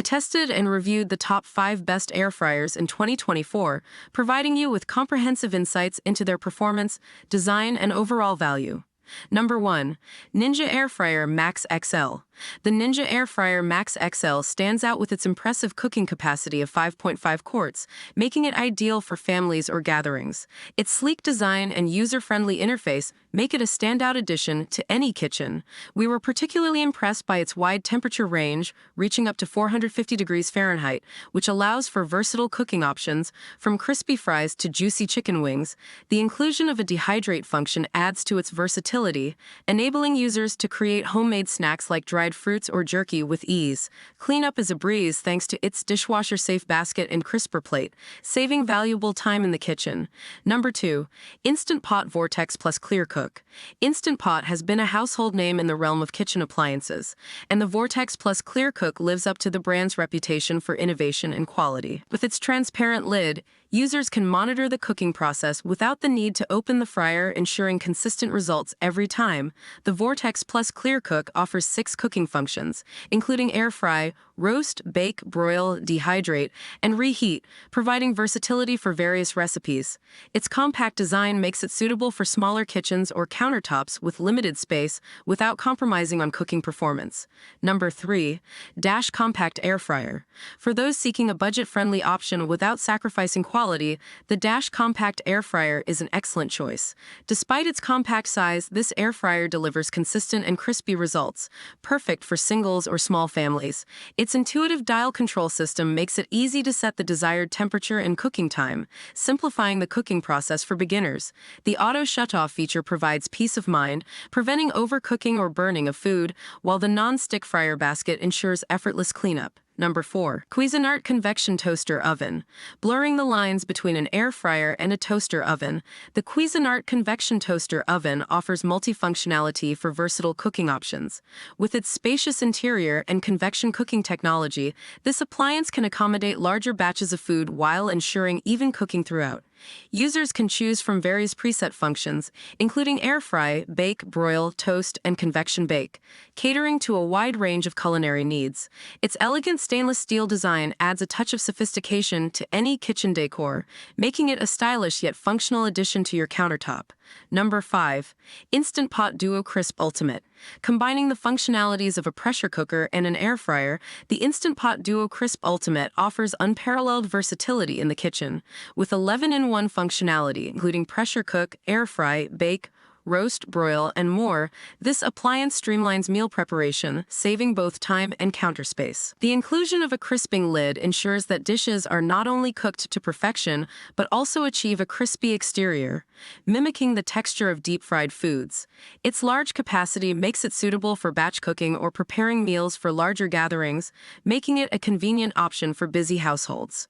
I tested and reviewed the top 5 best air fryers in 2024, providing you with comprehensive insights into their performance, design, and overall value. Number 1. Ninja Air Fryer Max XL. The Ninja Air Fryer Max XL stands out with its impressive cooking capacity of 5.5 quarts, making it ideal for families or gatherings. Its sleek design and user-friendly interface make it a standout addition to any kitchen. We were particularly impressed by its wide temperature range, reaching up to 450 degrees Fahrenheit, which allows for versatile cooking options, from crispy fries to juicy chicken wings. The inclusion of a dehydrate function adds to its versatility, enabling users to create homemade snacks like dried fruits or jerky with ease. Cleanup is a breeze thanks to its dishwasher-safe basket and crisper plate, saving valuable time in the kitchen. Number 2. Instant Pot Vortex Plus Clear Cook. Instant Pot has been a household name in the realm of kitchen appliances, and the Vortex Plus Clear Cook lives up to the brand's reputation for innovation and quality. With its transparent lid, users can monitor the cooking process without the need to open the fryer, ensuring consistent results every time. The Vortex Plus Clear Cook offers 6 cooking functions, including air fry, roast, bake, broil, dehydrate, and reheat, providing versatility for various recipes. Its compact design makes it suitable for smaller kitchens or countertops with limited space without compromising on cooking performance. Number 3. Dash Compact Air Fryer. For those seeking a budget-friendly option without sacrificing quality, the Dash Compact Air Fryer is an excellent choice. Despite its compact size, this air fryer delivers consistent and crispy results, perfect for singles or small families. Its intuitive dial control system makes it easy to set the desired temperature and cooking time, simplifying the cooking process for beginners. The auto shutoff feature provides peace of mind, preventing overcooking or burning of food, while the non-stick fryer basket ensures effortless cleanup. Number 4. Cuisinart Convection Toaster Oven. Blurring the lines between an air fryer and a toaster oven, the Cuisinart Convection Toaster Oven offers multifunctionality for versatile cooking options. With its spacious interior and convection cooking technology, this appliance can accommodate larger batches of food while ensuring even cooking throughout. Users can choose from various preset functions, including air fry, bake, broil, toast, and convection bake, catering to a wide range of culinary needs. Its elegant stainless steel design adds a touch of sophistication to any kitchen decor, making it a stylish yet functional addition to your countertop. Number 5. Instant Pot Duo Crisp Ultimate. Combining the functionalities of a pressure cooker and an air fryer, the Instant Pot Duo Crisp Ultimate offers unparalleled versatility in the kitchen. With 11-in-1 functionality, including pressure cook, air fry, bake, roast, broil, and more, this appliance streamlines meal preparation, saving both time and counter space. The inclusion of a crisping lid ensures that dishes are not only cooked to perfection, but also achieve a crispy exterior, mimicking the texture of deep-fried foods. Its large capacity makes it suitable for batch cooking or preparing meals for larger gatherings, making it a convenient option for busy households.